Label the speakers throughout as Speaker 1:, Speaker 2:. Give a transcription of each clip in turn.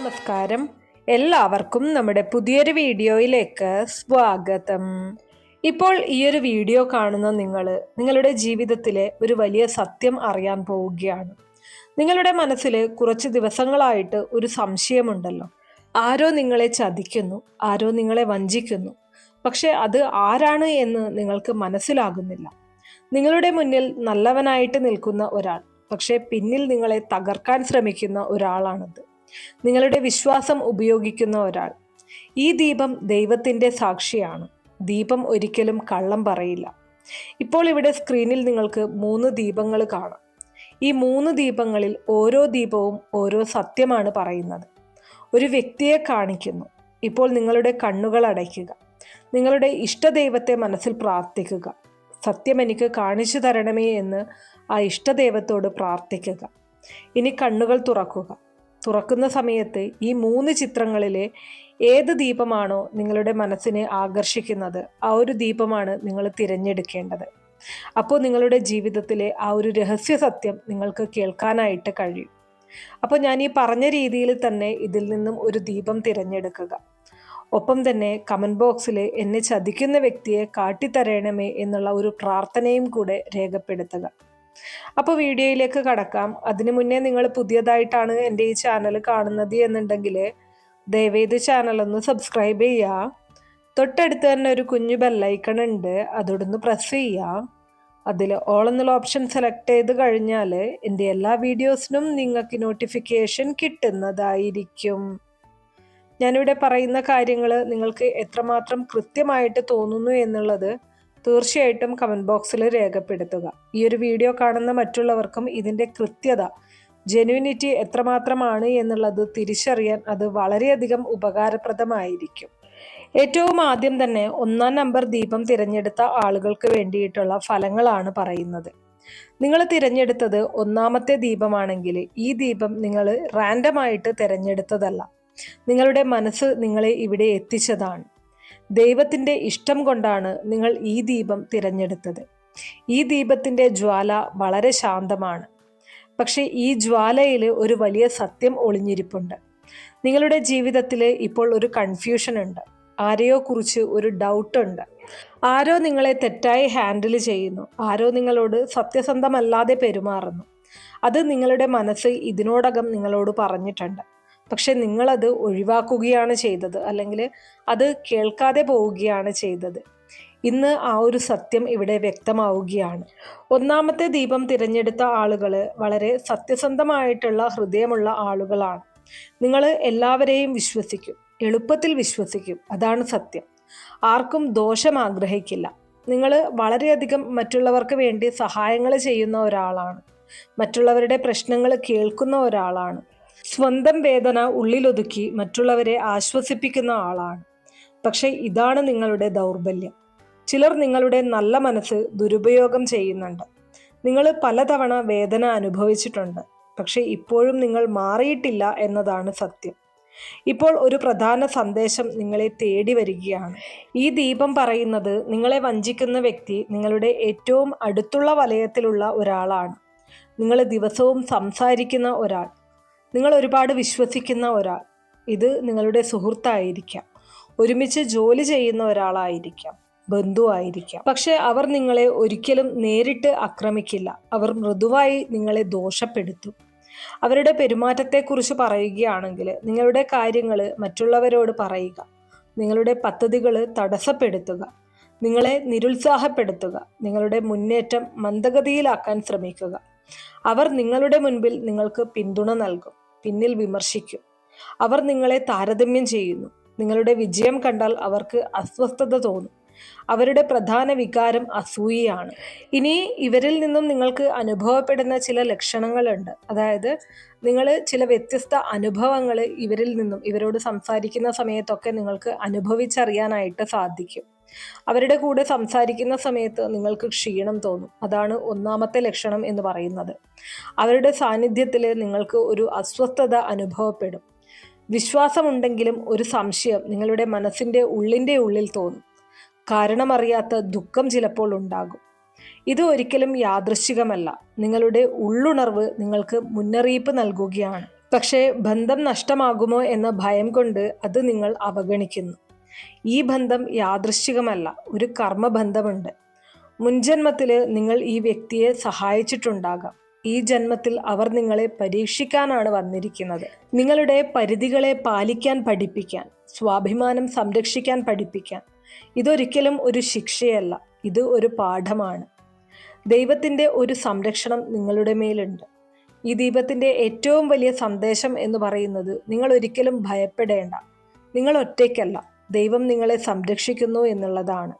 Speaker 1: നമസ്കാരം. എല്ലാവർക്കും നമ്മുടെ പുതിയൊരു വീഡിയോയിലേക്ക് സ്വാഗതം. ഇപ്പോൾ ഈ ഒരു വീഡിയോ കാണുന്ന നിങ്ങളുടെ ജീവിതത്തിലെ ഒരു വലിയ സത്യം അറിയാൻ പോവുകയാണ്. നിങ്ങളുടെ മനസ്സിൽ കുറച്ച് ദിവസങ്ങളായിട്ട് ഒരു സംശയമുണ്ടല്ലോ. ആരോ നിങ്ങളെ ചതിക്കുന്നു, ആരോ നിങ്ങളെ വഞ്ചിക്കുന്നു. പക്ഷെ അത് ആരാണ് എന്ന് നിങ്ങൾക്ക് മനസ്സിലാകുന്നില്ല. നിങ്ങളുടെ മുന്നിൽ നല്ലവനായിട്ട് നിൽക്കുന്ന ഒരാൾ, പക്ഷെ പിന്നിൽ നിങ്ങളെ തകർക്കാൻ ശ്രമിക്കുന്ന ഒരാളാണത്. നിങ്ങളുടെ വിശ്വാസം ഉപയോഗിക്കുന്ന ഒരാൾ. ഈ ദീപം ദൈവത്തിൻ്റെ സാക്ഷിയാണ്. ദീപം ഒരിക്കലും കള്ളം പറയില്ല. ഇപ്പോൾ ഇവിടെ സ്ക്രീനിൽ നിങ്ങൾക്ക് 3 ദീപങ്ങൾ കാണാം. ഈ 3 ദീപങ്ങളിൽ ഓരോ ദീപവും ഓരോ സത്യമാണ് പറയുന്നത്. ഒരു വ്യക്തിയെ കാണിക്കുന്നു. ഇപ്പോൾ നിങ്ങളുടെ കണ്ണുകൾ അടയ്ക്കുക. നിങ്ങളുടെ ഇഷ്ടദൈവത്തെ മനസ്സിൽ പ്രാർത്ഥിക്കുക. സത്യം എനിക്ക് കാണിച്ചു തരണമേ എന്ന് ആ ഇഷ്ടദൈവത്തോട് പ്രാർത്ഥിക്കുക. ഇനി കണ്ണുകൾ തുറക്കുക. തുറക്കുന്ന സമയത്ത് ഈ 3 ചിത്രങ്ങളിലെ ഏത് ദീപമാണോ നിങ്ങളുടെ മനസ്സിനെ ആകർഷിക്കുന്നത്, ആ ഒരു ദീപമാണ് നിങ്ങൾ തിരഞ്ഞെടുക്കേണ്ടത്. അപ്പോൾ നിങ്ങളുടെ ജീവിതത്തിലെ ആ ഒരു രഹസ്യ സത്യം നിങ്ങൾക്ക് കേൾക്കാനായിട്ട് കഴിയും. അപ്പോൾ ഞാൻ ഈ പറഞ്ഞ രീതിയിൽ തന്നെ ഇതിൽ നിന്നും ഒരു ദീപം തിരഞ്ഞെടുക്കുക. ഒപ്പം തന്നെ കമൻറ്റ് ബോക്സിൽ എന്നെ ചതിക്കുന്ന വ്യക്തിയെ കാട്ടിത്തരണമേ എന്നുള്ള ഒരു പ്രാർത്ഥനയും കൂടെ രേഖപ്പെടുത്തുക. അപ്പോൾ വീഡിയോയിലേക്ക് കടക്കാം. അതിനു മുന്നേ നിങ്ങൾ പുതിയതായിട്ടാണ് എൻ്റെ ഈ ചാനൽ കാണുന്നത് എന്നുണ്ടെങ്കിൽ ദയവേത് ചാനലൊന്ന് സബ്സ്ക്രൈബ് ചെയ്യുക. തൊട്ടടുത്ത് തന്നെ ഒരു കുഞ്ഞു ബെല്ലൈക്കൺ ഉണ്ട്, അതോടൊന്ന് പ്രസ് ചെയ്യുക. അതിൽ ഓൾ എന്നുള്ള ഓപ്ഷൻ സെലക്ട് ചെയ്ത് കഴിഞ്ഞാൽ എൻ്റെ എല്ലാ വീഡിയോസിനും നിങ്ങൾക്ക് നോട്ടിഫിക്കേഷൻ കിട്ടുന്നതായിരിക്കും. ഞാനിവിടെ പറയുന്ന കാര്യങ്ങൾ നിങ്ങൾക്ക് എത്രമാത്രം കൃത്യമായിട്ട് തോന്നുന്നു എന്നുള്ളത് തീർച്ചയായിട്ടും കമൻറ്റ് ബോക്സിൽ രേഖപ്പെടുത്തുക. ഈ ഒരു വീഡിയോ കാണുന്ന മറ്റുള്ളവർക്കും ഇതിൻ്റെ കൃത്യത, ജെന്യൂനിറ്റി എത്രമാത്രമാണ് എന്നുള്ളത് തിരിച്ചറിയാൻ അത് വളരെയധികം ഉപകാരപ്രദമായിരിക്കും. ഏറ്റവും ആദ്യം തന്നെ 1-ാം നമ്പർ ദീപം തിരഞ്ഞെടുത്ത ആളുകൾക്ക് വേണ്ടിയിട്ടുള്ള ഫലങ്ങളാണ് പറയുന്നത്. നിങ്ങൾ തിരഞ്ഞെടുത്തത് 1-ാമത്തെ ദീപമാണെങ്കിൽ ഈ ദീപം നിങ്ങൾ റാൻഡമായിട്ട് തിരഞ്ഞെടുത്തതല്ല. നിങ്ങളുടെ മനസ്സ് നിങ്ങളെ ഇവിടെ എത്തിച്ചതാണ്. ദൈവത്തിൻ്റെ ഇഷ്ടം കൊണ്ടാണ് നിങ്ങൾ ഈ ദീപം തിരഞ്ഞെടുത്തത്. ഈ ദീപത്തിൻ്റെ ജ്വാല വളരെ ശാന്തമാണ്. പക്ഷേ ഈ ജ്വാലയിൽ ഒരു വലിയ സത്യം ഒളിഞ്ഞിരിപ്പുണ്ട്. നിങ്ങളുടെ ജീവിതത്തിൽ ഇപ്പോൾ ഒരു കൺഫ്യൂഷൻ ഉണ്ട്. ആരെയോ കുറിച്ച് ഒരു ഡൗട്ട് ഉണ്ട്. ആരോ നിങ്ങളെ തെറ്റായി ഹാൻഡിൽ ചെയ്യുന്നു. ആരോ നിങ്ങളോട് സത്യസന്ധമല്ലാതെ പെരുമാറുന്നു. അത് നിങ്ങളുടെ മനസ്സ് ഇതിനോടകം നിങ്ങളോട് പറഞ്ഞിട്ടുണ്ട്. പക്ഷെ നിങ്ങളത് ഒഴിവാക്കുകയാണ് ചെയ്തത്, അല്ലെങ്കിൽ അത് കേൾക്കാതെ പോവുകയാണ് ചെയ്തത്. ഇന്ന് ആ ഒരു സത്യം ഇവിടെ വ്യക്തമാവുകയാണ്. 1-ാമത്തെ ദീപം തിരഞ്ഞെടുത്ത ആളുകൾ വളരെ സത്യസന്ധമായിട്ടുള്ള ഹൃദയമുള്ള ആളുകളാണ്. നിങ്ങൾ എല്ലാവരെയും വിശ്വസിക്കും, എളുപ്പത്തിൽ വിശ്വസിക്കും. അതാണ് സത്യം. ആർക്കും ദോഷം ആഗ്രഹിക്കില്ല. നിങ്ങൾ വളരെയധികം മറ്റുള്ളവർക്ക് വേണ്ടി സഹായങ്ങൾ ചെയ്യുന്ന ഒരാളാണ്. മറ്റുള്ളവരുടെ പ്രശ്നങ്ങൾ കേൾക്കുന്ന ഒരാളാണ്. സ്വന്തം വേദന ഉള്ളിലൊതുക്കി മറ്റുള്ളവരെ ആശ്വസിപ്പിക്കുന്ന ആളാണ്. പക്ഷെ ഇതാണ് നിങ്ങളുടെ ദൗർബല്യം. ചിലർ നിങ്ങളുടെ നല്ല മനസ്സ് ദുരുപയോഗം ചെയ്യുന്നുണ്ട്. നിങ്ങൾ പലതവണ വേദന അനുഭവിച്ചിട്ടുണ്ട്. പക്ഷെ ഇപ്പോഴും നിങ്ങൾ മാറിയിട്ടില്ല എന്നതാണ് സത്യം. ഇപ്പോൾ ഒരു പ്രധാന സന്ദേശം നിങ്ങളെ തേടി വരികയാണ്. ഈ ദീപം പറയുന്നത് നിങ്ങളെ വഞ്ചിക്കുന്ന വ്യക്തി നിങ്ങളുടെ ഏറ്റവും അടുത്തുള്ള വലയത്തിലുള്ള ഒരാളാണ്. നിങ്ങൾ ദിവസവും സംസാരിക്കുന്ന ഒരാൾ, നിങ്ങൾ ഒരുപാട് വിശ്വസിക്കുന്ന ഒരാൾ. ഇത് നിങ്ങളുടെ സുഹൃത്തായിരിക്കാം, ഒരുമിച്ച് ജോലി ചെയ്യുന്ന ഒരാളായിരിക്കാം, ബന്ധുവായിരിക്കാം. പക്ഷെ അവർ നിങ്ങളെ ഒരിക്കലും നേരിട്ട് ആക്രമിക്കില്ല. അവർ മൃദുവായി നിങ്ങളെ ദോഷപ്പെടുത്തും. അവരുടെ പെരുമാറ്റത്തെക്കുറിച്ച് പറയുകയാണെങ്കിൽ നിങ്ങളുടെ കാര്യങ്ങൾ മറ്റുള്ളവരോട് പറയുക, നിങ്ങളുടെ പദ്ധതികൾ തടസ്സപ്പെടുത്തുക, നിങ്ങളെ നിരുത്സാഹപ്പെടുത്തുക, നിങ്ങളുടെ മുന്നേറ്റം മന്ദഗതിയിലാക്കാൻ ശ്രമിക്കുക. അവർ നിങ്ങളുടെ മുൻപിൽ നിങ്ങൾക്ക് പിന്തുണ നൽകും, പിന്നിൽ വിമർശിക്കും. അവർ നിങ്ങളെ താരതമ്യം ചെയ്യുന്നു. നിങ്ങളുടെ വിജയം കണ്ടാൽ അവർക്ക് അസ്വസ്ഥത തോന്നും. അവരുടെ പ്രധാന വികാരം അസൂയയാണ്. ഇനി ഇവരിൽ നിന്നും നിങ്ങൾക്ക് അനുഭവപ്പെടുന്ന ചില ലക്ഷണങ്ങളുണ്ട്. അതായത് നിങ്ങൾ ചില വ്യത്യസ്ത അനുഭവങ്ങൾ ഇവരിൽ നിന്നും, ഇവരോട് സംസാരിക്കുന്ന സമയത്തൊക്കെ നിങ്ങൾക്ക് അനുഭവിച്ചറിയാനായിട്ട് സാധിക്കും. അവരുടെ കൂടെ സംസാരിക്കുന്ന സമയത്ത് നിങ്ങൾക്ക് ക്ഷീണം തോന്നും. അതാണ് 1-ാമത്തെ ലക്ഷണം എന്ന് പറയുന്നത്. അവരുടെ സാന്നിധ്യത്തിൽ നിങ്ങൾക്ക് ഒരു അസ്വസ്ഥത അനുഭവപ്പെടും. വിശ്വാസമുണ്ടെങ്കിലും ഒരു സംശയം നിങ്ങളുടെ മനസ്സിൻ്റെ ഉള്ളിൽ തോന്നും. കാരണമറിയാത്ത ദുഃഖം ചിലപ്പോൾ ഉണ്ടാകും. ഇത് ഒരിക്കലും യാദൃശ്ചികമല്ല. നിങ്ങളുടെ ഉള്ളുണർവ് നിങ്ങൾക്ക് മുന്നറിയിപ്പ് നൽകുകയാണ്. പക്ഷേ ബന്ധം നഷ്ടമാകുമോ എന്ന ഭയം കൊണ്ട് അത് നിങ്ങൾ അവഗണിക്കുന്നു. ഈ ബന്ധം യാദൃശ്ചികമല്ല, ഒരു കർമ്മബന്ധമുണ്ട്. മുൻജന്മത്തിൽ നിങ്ങൾ ഈ വ്യക്തിയെ സഹായിച്ചിട്ടുണ്ടാകാം. ഈ ജന്മത്തിൽ അവർ നിങ്ങളെ പരീക്ഷിക്കാനാണ് വന്നിരിക്കുന്നത്. നിങ്ങളുടെ പരിധികളെ പാലിക്കാൻ പഠിപ്പിക്കാൻ, സ്വാഭിമാനം സംരക്ഷിക്കാൻ പഠിപ്പിക്കാൻ. ഇതൊരിക്കലും ഒരു ശിക്ഷയല്ല, ഇത് ഒരു പാഠമാണ്. ദൈവത്തിൻ്റെ ഒരു സംരക്ഷണം നിങ്ങളുടെ മേലുണ്ട്. ഈ ദീപത്തിൻ്റെ ഏറ്റവും വലിയ സന്ദേശം എന്ന് പറയുന്നത്, നിങ്ങൾ ഒരിക്കലും ഭയപ്പെടേണ്ട, നിങ്ങൾ ഒറ്റയ്ക്കല്ല, ദൈവം നിങ്ങളെ സംരക്ഷിക്കുന്നു എന്നുള്ളതാണ്.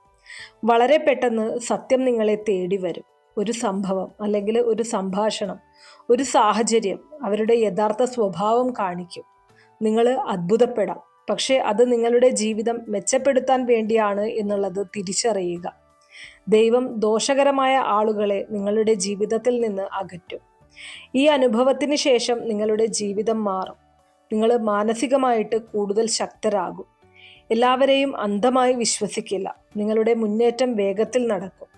Speaker 1: വളരെ പെട്ടെന്ന് സത്യം നിങ്ങളെ തേടി വരും. ഒരു സംഭവം അല്ലെങ്കിൽ ഒരു സംഭാഷണം, ഒരു സാഹചര്യം അവരുടെ യഥാർത്ഥ സ്വഭാവം കാണിക്കും. നിങ്ങൾ അത്ഭുതപ്പെടാം, പക്ഷേ അത് നിങ്ങളുടെ ജീവിതം മെച്ചപ്പെടുത്താൻ വേണ്ടിയാണ് എന്നുള്ളത് തിരിച്ചറിയുക. ദൈവം ദോഷകരമായ ആളുകളെ നിങ്ങളുടെ ജീവിതത്തിൽ നിന്ന് അകറ്റും. ഈ അനുഭവത്തിന് ശേഷം നിങ്ങളുടെ ജീവിതം മാറും. നിങ്ങൾ മാനസികമായിട്ട് കൂടുതൽ ശക്തരാകും. എല്ലാവരെയും അന്ധമായി വിശ്വസിക്കില്ല. നിങ്ങളുടെ മുന്നേറ്റം വേഗത്തിൽ നടക്കും.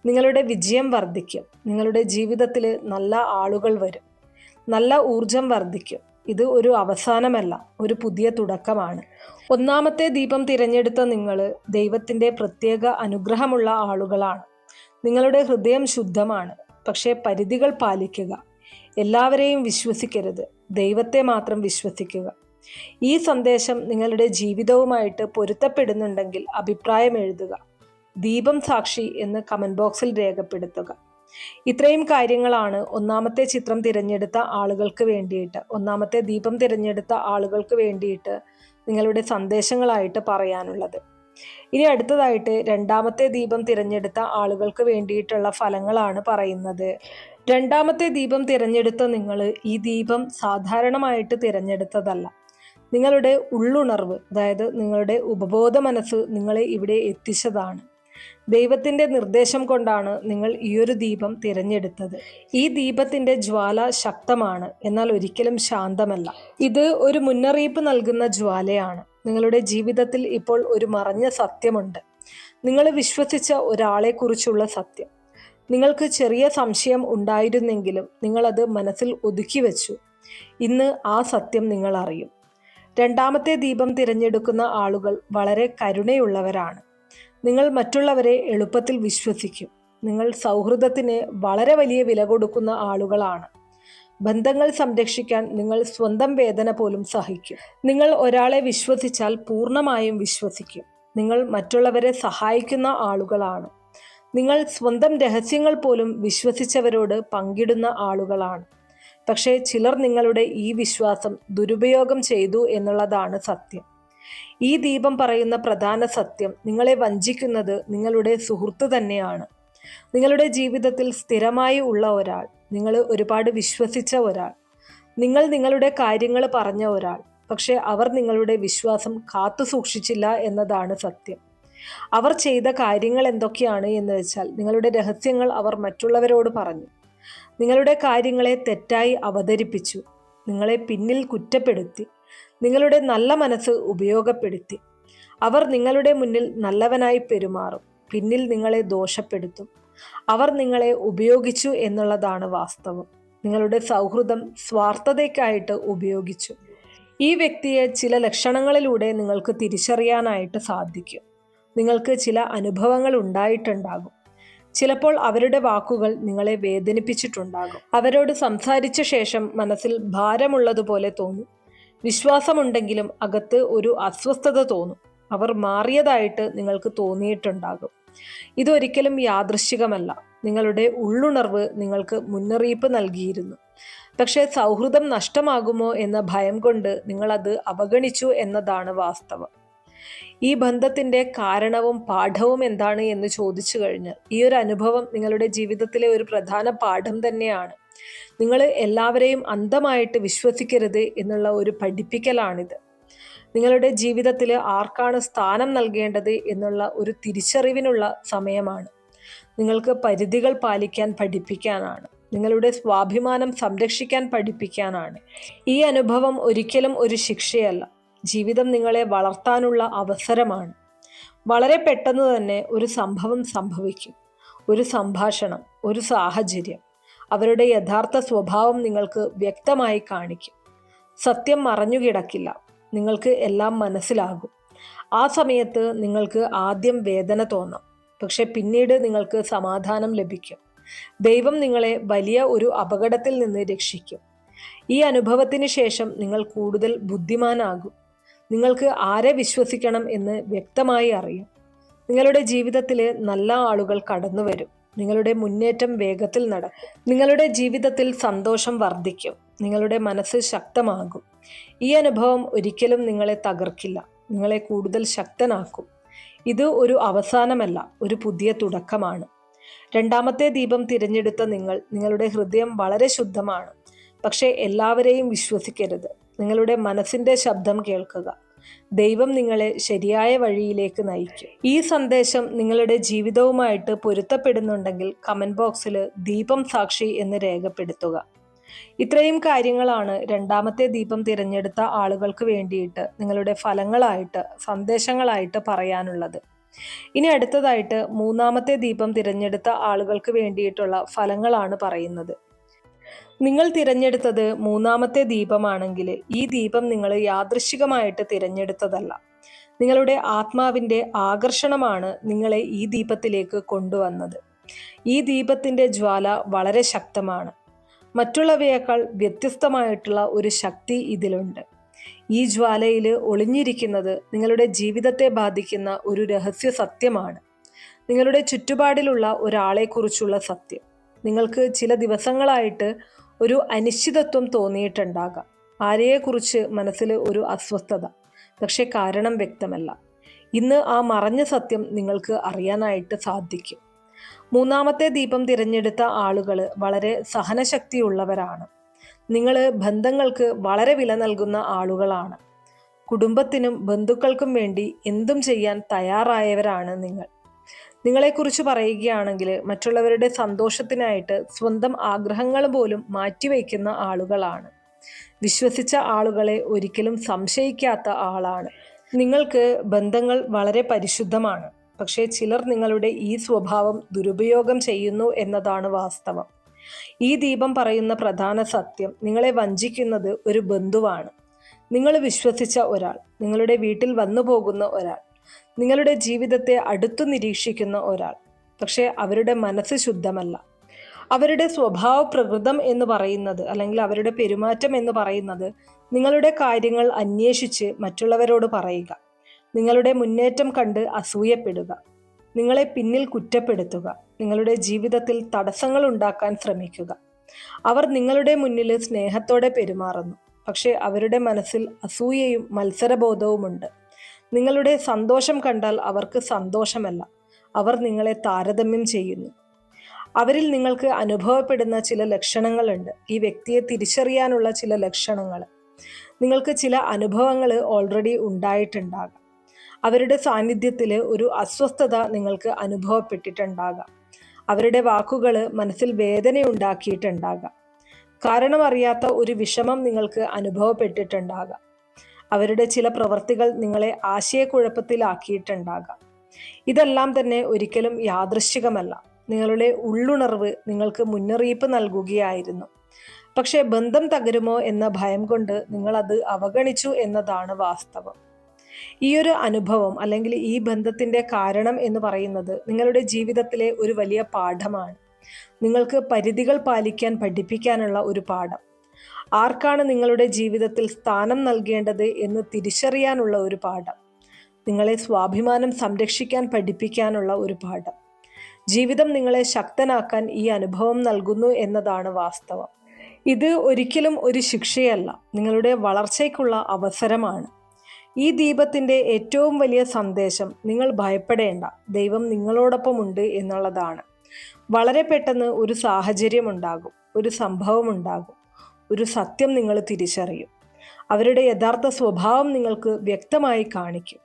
Speaker 1: നിങ്ങളുടെ വിജയം വർദ്ധിക്കും. നിങ്ങളുടെ ജീവിതത്തിൽ നല്ല ആളുകൾ വരും. നല്ല ഊർജം വർദ്ധിക്കും. ഇത് ഒരു അവസാനമല്ല, ഒരു പുതിയ തുടക്കമാണ്. ഒന്നാമത്തെ ദീപം തിരഞ്ഞെടുത്ത നിങ്ങൾ ദൈവത്തിൻ്റെ പ്രത്യേക അനുഗ്രഹമുള്ള ആളുകളാണ്. നിങ്ങളുടെ ഹൃദയം ശുദ്ധമാണ്. പക്ഷേ പരിധികൾ പാലിക്കുക. എല്ലാവരെയും വിശ്വസിക്കരുത്, ദൈവത്തെ മാത്രം വിശ്വസിക്കുക. ഈ സന്ദേശം നിങ്ങളുടെ ജീവിതവുമായിട്ട് പൊരുത്തപ്പെടുന്നുണ്ടെങ്കിൽ അഭിപ്രായം എഴുതുക. ദീപം സാക്ഷി എന്ന് കമൻറ്റ് ബോക്സിൽ രേഖപ്പെടുത്തുക. ഇത്രയും കാര്യങ്ങളാണ് ഒന്നാമത്തെ ചിത്രം തിരഞ്ഞെടുത്ത ആളുകൾക്ക് വേണ്ടിയിട്ട്, ഒന്നാമത്തെ ദീപം തിരഞ്ഞെടുത്ത ആളുകൾക്ക് വേണ്ടിയിട്ട് നിങ്ങളുടെ സന്ദേശങ്ങളായിട്ട് പറയാനുള്ളത്. ഇനി അടുത്തതായിട്ട് രണ്ടാമത്തെ ദീപം തിരഞ്ഞെടുത്ത ആളുകൾക്ക് വേണ്ടിയിട്ടുള്ള ഫലങ്ങളാണ് പറയുന്നത്. രണ്ടാമത്തെ ദീപം തിരഞ്ഞെടുത്ത നിങ്ങൾ ഈ ദീപം സാധാരണമായിട്ട് തിരഞ്ഞെടുത്തതല്ല. നിങ്ങളുടെ ഉള്ളുണർവ്, അതായത് നിങ്ങളുടെ ഉപബോധ മനസ്സ് നിങ്ങളെ ഇവിടെ എത്തിച്ചതാണ്. ദൈവത്തിൻ്റെ നിർദ്ദേശം കൊണ്ടാണ് നിങ്ങൾ ഈ ഒരു ദീപം തിരഞ്ഞെടുത്തത്. ഈ ദീപത്തിൻ്റെ ജ്വാല ശക്തമാണ്, എന്നാൽ ഒരിക്കലും ശാന്തമല്ല. ഇത് ഒരു മുന്നറിയിപ്പ് നൽകുന്ന ജ്വാലയാണ്. നിങ്ങളുടെ ജീവിതത്തിൽ ഇപ്പോൾ ഒരു മറഞ്ഞ സത്യമുണ്ട്. നിങ്ങൾ വിശ്വസിച്ച ഒരാളെക്കുറിച്ചുള്ള സത്യം. നിങ്ങൾക്ക് ചെറിയ സംശയം ഉണ്ടായിരുന്നെങ്കിലും നിങ്ങളത് മനസ്സിൽ ഒതുക്കി വെച്ചു. ഇന്ന് ആ സത്യം നിങ്ങൾ അറിയും. രണ്ടാമത്തെ ദീപം തിരഞ്ഞെടുക്കുന്ന ആളുകൾ വളരെ കരുണയുള്ളവരാണ്. നിങ്ങൾ മറ്റുള്ളവരെ എളുപ്പത്തിൽ വിശ്വസിക്കും. നിങ്ങൾ സൗഹൃദത്തിന് വളരെ വലിയ വില കൊടുക്കുന്ന ആളുകളാണ്. ബന്ധങ്ങൾ സംരക്ഷിക്കാൻ നിങ്ങൾ സ്വന്തം വേദന പോലും സഹിക്കും. നിങ്ങൾ ഒരാളെ വിശ്വസിച്ചാൽ പൂർണ്ണമായും വിശ്വസിക്കും. നിങ്ങൾ മറ്റുള്ളവരെ സഹായിക്കുന്ന ആളുകളാണ്. നിങ്ങൾ സ്വന്തം രഹസ്യങ്ങൾ പോലും വിശ്വസിച്ചവരോട് പങ്കിടുന്ന ആളുകളാണ്. പക്ഷേ ചിലർ നിങ്ങളുടെ ഈ വിശ്വാസം ദുരുപയോഗം ചെയ്തു എന്നുള്ളതാണ് സത്യം. ഈ ദീപം പറയുന്ന പ്രധാന സത്യം, നിങ്ങളെ വഞ്ചിക്കുന്നത് നിങ്ങളുടെ സുഹൃത്ത് തന്നെയാണ്. നിങ്ങളുടെ ജീവിതത്തിൽ സ്ഥിരമായി ഉള്ള ഒരാൾ, നിങ്ങൾ ഒരുപാട് വിശ്വസിച്ച ഒരാൾ, നിങ്ങൾ നിങ്ങളുടെ കാര്യങ്ങൾ പറഞ്ഞ ഒരാൾ. പക്ഷേ അവർ നിങ്ങളുടെ വിശ്വാസം കാത്തു സൂക്ഷിച്ചില്ല എന്നതാണ് സത്യം. അവർ ചെയ്ത കാര്യങ്ങൾ എന്തൊക്കെയാണ് എന്ന് വെച്ചാൽ, നിങ്ങളുടെ രഹസ്യങ്ങൾ അവർ മറ്റുള്ളവരോട് പറഞ്ഞു. നിങ്ങളുടെ കാര്യങ്ങളെ തെറ്റായി അവതരിപ്പിച്ചു. നിങ്ങളെ പിന്നിൽ കുറ്റപ്പെടുത്തി. നിങ്ങളുടെ നല്ല മനസ്സ് ഉപയോഗപ്പെടുത്തി. അവർ നിങ്ങളുടെ മുന്നിൽ നല്ലവനായി പെരുമാറും, പിന്നിൽ നിങ്ങളെ ദോഷപ്പെടുത്തും. അവർ നിങ്ങളെ ഉപയോഗിച്ചു എന്നുള്ളതാണ് വാസ്തവം. നിങ്ങളുടെ സൗഹൃദം സ്വാർത്ഥതയ്ക്കായിട്ട് ഉപയോഗിച്ചു. ഈ വ്യക്തിയെ ചില ലക്ഷണങ്ങളിലൂടെ നിങ്ങൾക്ക് തിരിച്ചറിയാനായിട്ട് സാധിക്കും. നിങ്ങൾക്ക് ചില അനുഭവങ്ങൾ ഉണ്ടായിട്ടുണ്ടാകും. ചിലപ്പോൾ അവരുടെ വാക്കുകൾ നിങ്ങളെ വേദനിപ്പിച്ചിട്ടുണ്ടാകും. അവരോട് സംസാരിച്ച ശേഷം മനസ്സിൽ ഭാരമുള്ളതുപോലെ തോന്നും. വിശ്വാസമുണ്ടെങ്കിലും അകത്ത് ഒരു അസ്വസ്ഥത തോന്നും. അവർ മാറിയതായിട്ട് നിങ്ങൾക്ക് തോന്നിയിട്ടുണ്ടാകും. ഇതൊരിക്കലും യാദൃശ്ചികമല്ല. നിങ്ങളുടെ ഉള്ളുണർവ് നിങ്ങൾക്ക് മുന്നറിയിപ്പ് നൽകിയിരുന്നു. പക്ഷേ സൗഹൃദം നഷ്ടമാകുമോ എന്ന ഭയം കൊണ്ട് നിങ്ങളത് അവഗണിച്ചു എന്നതാണ് വാസ്തവം. ഈ ബന്ധത്തിൻ്റെ കാരണവും പാഠവും എന്താണ് എന്ന് ചോദിച്ചു കഴിഞ്ഞാൽ, ഈ ഒരു അനുഭവം നിങ്ങളുടെ ജീവിതത്തിലെ ഒരു പ്രധാന പാഠം തന്നെയാണ്. നിങ്ങൾ എല്ലാവരെയും അന്ധമായിട്ട് വിശ്വസിക്കരുത് എന്നുള്ള ഒരു പഠിപ്പിക്കലാണിത്. നിങ്ങളുടെ ജീവിതത്തിൽ ആർക്കാണ് സ്ഥാനം നൽകേണ്ടത് എന്നുള്ള ഒരു തിരിച്ചറിവിനുള്ള സമയമാണ്. നിങ്ങൾക്ക് പരിധികൾ പാലിക്കാൻ പഠിപ്പിക്കാനാണ്. നിങ്ങളുടെ സ്വാഭിമാനം സംരക്ഷിക്കാൻ പഠിപ്പിക്കാനാണ്. ഈ അനുഭവം ഒരിക്കലും ഒരു ശിക്ഷയല്ല, ജീവിതം നിങ്ങളെ വളർത്താനുള്ള അവസരമാണ്. വളരെ പെട്ടെന്ന് തന്നെ ഒരു സംഭവം സംഭവിക്കും. ഒരു സംഭാഷണം, ഒരു സാഹചര്യം അവരുടെ യഥാർത്ഥ സ്വഭാവം നിങ്ങൾക്ക് വ്യക്തമായി കാണിക്കും. സത്യം മറഞ്ഞുകിടക്കില്ല. നിങ്ങൾക്ക് എല്ലാം മനസ്സിലാകും. ആ സമയത്ത് നിങ്ങൾക്ക് ആദ്യം വേദന തോന്നാം, പക്ഷെ പിന്നീട് നിങ്ങൾക്ക് സമാധാനം ലഭിക്കും. ദൈവം നിങ്ങളെ വലിയ ഒരു അപകടത്തിൽ നിന്ന് രക്ഷിക്കും. ഈ അനുഭവത്തിന് ശേഷം നിങ്ങൾ കൂടുതൽ ബുദ്ധിമാനാകും. നിങ്ങൾക്ക് ആരെ വിശ്വസിക്കണം എന്ന് വ്യക്തമായി അറിയും. നിങ്ങളുടെ ജീവിതത്തിൽ നല്ല ആളുകൾ കടന്നു വരും. നിങ്ങളുടെ മുന്നേറ്റം വേഗത്തിൽ നടക്കും. നിങ്ങളുടെ ജീവിതത്തിൽ സന്തോഷം വർദ്ധിക്കും. നിങ്ങളുടെ മനസ്സ് ശക്തമാകും. ഈ അനുഭവം ഒരിക്കലും നിങ്ങളെ തകർക്കില്ല, നിങ്ങളെ കൂടുതൽ ശക്തനാക്കും. ഇത് ഒരു അവസാനമല്ല, ഒരു പുതിയ തുടക്കമാണ്. രണ്ടാമത്തെ ദീപം തിരഞ്ഞെടുത്ത നിങ്ങളുടെ ഹൃദയം വളരെ ശുദ്ധമാണ്. പക്ഷേ എല്ലാവരെയും വിശ്വസിക്കരുത്. നിങ്ങളുടെ മനസ്സിന്റെ ശബ്ദം കേൾക്കുക. ദൈവം നിങ്ങളെ ശരിയായ വഴിയിലേക്ക് നയിക്കും. ഈ സന്ദേശം നിങ്ങളുടെ ജീവിതവുമായിട്ട് പൊരുത്തപ്പെടുന്നുണ്ടെങ്കിൽ കമന്റ് ബോക്സിൽ ദീപം സാക്ഷി എന്ന് രേഖപ്പെടുത്തുക. ഇത്രയും കാര്യങ്ങളാണ് രണ്ടാമത്തെ ദീപം തിരഞ്ഞെടുത്ത ആളുകൾക്ക് വേണ്ടിയിട്ട് നിങ്ങളുടെ ഫലങ്ങളായിട്ട്, സന്ദേശങ്ങളായിട്ട് പറയാനുള്ളത്. ഇനി അടുത്തതായിട്ട് മൂന്നാമത്തെ ദീപം തിരഞ്ഞെടുത്ത ആളുകൾക്ക് വേണ്ടിയിട്ടുള്ള ഫലങ്ങളാണ് പറയുന്നത്. നിങ്ങൾ തിരഞ്ഞെടുത്തത് മൂന്നാമത്തെ ദീപമാണെങ്കിൽ ഈ ദീപം നിങ്ങൾ യാദൃശ്ചികമായിട്ട് തിരഞ്ഞെടുത്തതല്ല. നിങ്ങളുടെ ആത്മാവിൻ്റെ ആകർഷണമാണ് നിങ്ങളെ ഈ ദീപത്തിലേക്ക് കൊണ്ടുവന്നത്. ഈ ദീപത്തിൻ്റെ ജ്വാല വളരെ ശക്തമാണ്. മറ്റുള്ളവയേക്കാൾ വ്യത്യസ്തമായിട്ടുള്ള ഒരു ശക്തി ഇതിലുണ്ട്. ഈ ജ്വാലയിൽ ഒളിഞ്ഞിരിക്കുന്നത് നിങ്ങളുടെ ജീവിതത്തെ ബാധിക്കുന്ന ഒരു രഹസ്യ സത്യമാണ്. നിങ്ങളുടെ ചുറ്റുപാടിലുള്ള ഒരാളെക്കുറിച്ചുള്ള സത്യം. നിങ്ങൾക്ക് ചില ദിവസങ്ങളായിട്ട് ഒരു അനിശ്ചിതത്വം തോന്നിയിട്ടുണ്ടാകാം. ആരെയെക്കുറിച്ച് മനസ്സിൽ ഒരു അസ്വസ്ഥത, പക്ഷെ കാരണം വ്യക്തമല്ല. ഇന്ന് ആ മറഞ്ഞ സത്യം നിങ്ങൾക്ക് അറിയാനായിട്ട് സാധിക്കും. മൂന്നാമത്തെ ദീപം തിരഞ്ഞെടുത്ത ആളുകൾ വളരെ സഹനശക്തിയുള്ളവരാണ്. നിങ്ങൾ ബന്ധങ്ങൾക്ക് വളരെ വില നൽകുന്ന ആളുകളാണ്. കുടുംബത്തിനും ബന്ധുക്കൾക്കും വേണ്ടി എന്തും ചെയ്യാൻ തയ്യാറായവരാണ് നിങ്ങൾ. നിങ്ങളെക്കുറിച്ച് പറയുകയാണെങ്കിൽ മറ്റുള്ളവരുടെ സന്തോഷത്തിനായിട്ട് സ്വന്തം ആഗ്രഹങ്ങൾ പോലും മാറ്റിവെക്കുന്ന ആളുകളാണ്. വിശ്വസിച്ച ആളുകളെ ഒരിക്കലും സംശയിക്കാത്ത ആളാണ്. നിങ്ങൾക്ക് ബന്ധങ്ങൾ വളരെ പരിശുദ്ധമാണ്. പക്ഷേ ചിലർ നിങ്ങളുടെ ഈ സ്വഭാവം ദുരുപയോഗം ചെയ്യുന്നു എന്നതാണ് വാസ്തവം. ഈ ദീപം പറയുന്ന പ്രധാന സത്യം, നിങ്ങളെ വഞ്ചിക്കുന്നത് ഒരു ബന്ധുവാണ്. നിങ്ങൾ വിശ്വസിച്ച ഒരാൾ, നിങ്ങളുടെ വീട്ടിൽ വന്നു പോകുന്ന ഒരാൾ, നിങ്ങളുടെ ജീവിതത്തെ അടുത്തു നിരീക്ഷിക്കുന്ന ഒരാൾ. പക്ഷേ അവരുടെ മനസ്സ് ശുദ്ധമല്ല. അവരുടെ സ്വഭാവ പ്രകൃതം എന്ന് പറയുന്നത്, അല്ലെങ്കിൽ അവരുടെ പെരുമാറ്റം എന്ന് പറയുന്നത്, നിങ്ങളുടെ കാര്യങ്ങൾ അന്വേഷിച്ച് മറ്റുള്ളവരോട് പറയുക, നിങ്ങളുടെ മുന്നേറ്റം കണ്ട് അസൂയപ്പെടുക, നിങ്ങളെ പിന്നിൽ കുറ്റപ്പെടുത്തുക, നിങ്ങളുടെ ജീവിതത്തിൽ തടസ്സങ്ങൾ ഉണ്ടാക്കാൻ ശ്രമിക്കുക. അവർ നിങ്ങളുടെ മുന്നിൽ സ്നേഹത്തോടെ പെരുമാറുന്നു, പക്ഷേ അവരുടെ മനസ്സിൽ അസൂയയും മത്സരബോധവുമുണ്ട്. നിങ്ങളുടെ സന്തോഷം കണ്ടാൽ അവർക്ക് സന്തോഷമല്ല, അവർ നിങ്ങളെ താരതമ്യം ചെയ്യുന്നു. അവരിൽ നിങ്ങൾക്ക് അനുഭവപ്പെടുന്ന ചില ലക്ഷണങ്ങളുണ്ട്. ഈ വ്യക്തിയെ തിരിച്ചറിയാനുള്ള ചില ലക്ഷണങ്ങൾ. നിങ്ങൾക്ക് ചില അനുഭവങ്ങൾ ഓൾറെഡി ഉണ്ടായിട്ടുണ്ടാകാം. അവരുടെ സാന്നിധ്യത്തിൽ ഒരു അസ്വസ്ഥത നിങ്ങൾക്ക് അനുഭവപ്പെട്ടിട്ടുണ്ടാകാം. അവരുടെ വാക്കുകൾ മനസ്സിൽ വേദനയുണ്ടാക്കിയിട്ടുണ്ടാകാം. കാരണം അറിയാത്ത ഒരു വിഷമം നിങ്ങൾക്ക് അനുഭവപ്പെട്ടിട്ടുണ്ടാകാം. അവരുടെ ചില പ്രവർത്തികൾ നിങ്ങളെ ആശയക്കുഴപ്പത്തിലാക്കിയിട്ടുണ്ടാകാം. ഇതെല്ലാം തന്നെ ഒരിക്കലും യാദൃശ്ചികമല്ല. നിങ്ങളുടെ ഉള്ളുണർവ് നിങ്ങൾക്ക് മുന്നറിയിപ്പ് നൽകുകയായിരുന്നു. പക്ഷേ ബന്ധം തകരുമോ എന്ന ഭയം കൊണ്ട് നിങ്ങളത് അവഗണിച്ചു എന്നതാണ് വാസ്തവം. ഈ ഒരു അനുഭവം, അല്ലെങ്കിൽ ഈ ബന്ധത്തിൻ്റെ കാരണം എന്ന് പറയുന്നത് നിങ്ങളുടെ ജീവിതത്തിലെ ഒരു വലിയ പാഠമാണ്. നിങ്ങൾക്ക് പരിധികൾ പാലിക്കാൻ പഠിപ്പിക്കാനുള്ള ഒരു പാഠം. ആർക്കാണ് നിങ്ങളുടെ ജീവിതത്തിൽ സ്ഥാനം നൽകേണ്ടത് എന്ന് തിരിച്ചറിയാനുള്ള ഒരു പാഠം. നിങ്ങളെ സ്വാഭിമാനം സംരക്ഷിക്കാൻ പഠിപ്പിക്കാനുള്ള ഒരു പാഠം. ജീവിതം നിങ്ങളെ ശക്തനാക്കാൻ ഈ അനുഭവം നൽകുന്നു എന്നതാണ് വാസ്തവം. ഇത് ഒരിക്കലും ഒരു ശിക്ഷയല്ല, നിങ്ങളുടെ വളർച്ചയ്ക്കുള്ള അവസരമാണ്. ഈ ദീപത്തിൻ്റെ ഏറ്റവും വലിയ സന്ദേശം, നിങ്ങൾ ഭയപ്പെടേണ്ട, ദൈവം നിങ്ങളോടൊപ്പമുണ്ട് എന്നുള്ളതാണ്. വളരെ പെട്ടെന്ന് ഒരു സാഹചര്യം ഉണ്ടാകും, ഒരു സംഭവം ഉണ്ടാകും, ഒരു സത്യം നിങ്ങൾ തിരിച്ചറിയും. അവരുടെ യഥാർത്ഥ സ്വഭാവം നിങ്ങൾക്ക് വ്യക്തമായി കാണിക്കും.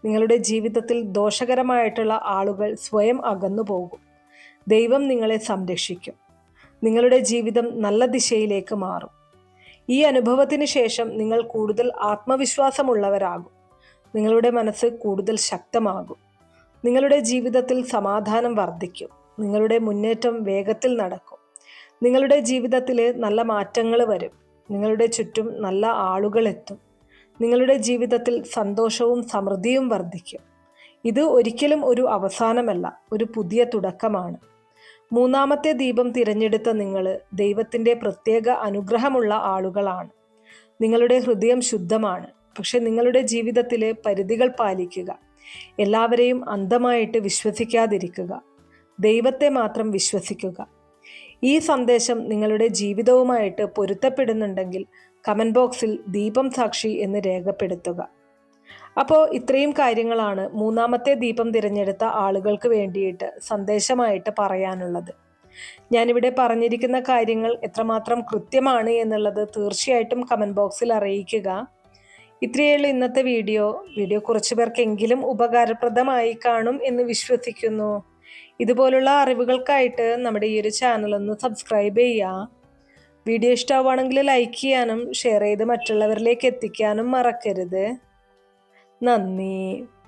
Speaker 1: നിങ്ങളുടെ ജീവിതത്തിൽ ദോഷകരമായിട്ടുള്ള ആളുകൾ സ്വയം അകന്നു പോകും. ദൈവം നിങ്ങളെ സംരക്ഷിക്കും. നിങ്ങളുടെ ജീവിതം നല്ല ദിശയിലേക്ക് മാറും. ഈ അനുഭവത്തിന് ശേഷം നിങ്ങൾ കൂടുതൽ ആത്മവിശ്വാസമുള്ളവരാകും. നിങ്ങളുടെ മനസ്സ് കൂടുതൽ ശക്തമാകും. നിങ്ങളുടെ ജീവിതത്തിൽ സമാധാനം വർദ്ധിക്കും. നിങ്ങളുടെ മുന്നേറ്റം വേഗത്തിൽ നടക്കും. നിങ്ങളുടെ ജീവിതത്തിൽ നല്ല മാറ്റങ്ങൾ വരും. നിങ്ങളുടെ ചുറ്റും നല്ല ആളുകൾ എത്തും. നിങ്ങളുടെ ജീവിതത്തിൽ സന്തോഷവും സമൃദ്ധിയും വർദ്ധിക്കും. ഇത് ഒരിക്കലും ഒരു അവസാനമല്ല, ഒരു പുതിയ തുടക്കമാണ്. മൂന്നാമത്തെ ദീപം തിരഞ്ഞെടുത്ത നിങ്ങൾ ദൈവത്തിൻ്റെ പ്രത്യേക അനുഗ്രഹമുള്ള ആളുകളാണ്. നിങ്ങളുടെ ഹൃദയം ശുദ്ധമാണ്. പക്ഷെ നിങ്ങളുടെ ജീവിതത്തിലെ പരിധികൾ പാലിക്കുക. എല്ലാവരെയും അന്ധമായിട്ട് വിശ്വസിക്കാതിരിക്കുക. ദൈവത്തെ മാത്രം വിശ്വസിക്കുക. ഈ സന്ദേശം നിങ്ങളുടെ ജീവിതവുമായിട്ട് പൊരുത്തപ്പെടുന്നുണ്ടെങ്കിൽ കമൻറ്റ് ബോക്സിൽ ദീപം സാക്ഷി എന്ന് രേഖപ്പെടുത്തുക. അപ്പോൾ ഇത്രയും കാര്യങ്ങളാണ് മൂന്നാമത്തെ ദീപം തിരഞ്ഞെടുത്ത ആളുകൾക്ക് വേണ്ടിയിട്ട് സന്ദേശമായിട്ട് പറയാനുള്ളത്. ഞാനിവിടെ പറഞ്ഞിരിക്കുന്ന കാര്യങ്ങൾ എത്രമാത്രം കൃത്യമാണ് എന്നുള്ളത് തീർച്ചയായിട്ടും കമൻറ്റ് ബോക്സിൽ അറിയിക്കുക. ഇത്രയുള്ള ഇന്നത്തെ വീഡിയോ കുറച്ചു പേർക്കെങ്കിലും ഉപകാരപ്രദമായി കാണും എന്ന് വിശ്വസിക്കുന്നു. ഇതുപോലുള്ള അറിവുകൾക്കായിട്ട് നമ്മുടെ ഈ ഒരു ചാനൽ ഒന്ന് സബ്സ്ക്രൈബ് ചെയ്യുക. വീഡിയോ ഇഷ്ടമാവുകയാണെങ്കിൽ ലൈക്ക് ചെയ്യാനും ഷെയർ ചെയ്ത് മറ്റുള്ളവരിലേക്ക് എത്തിക്കാനും മറക്കരുത്. നന്ദി.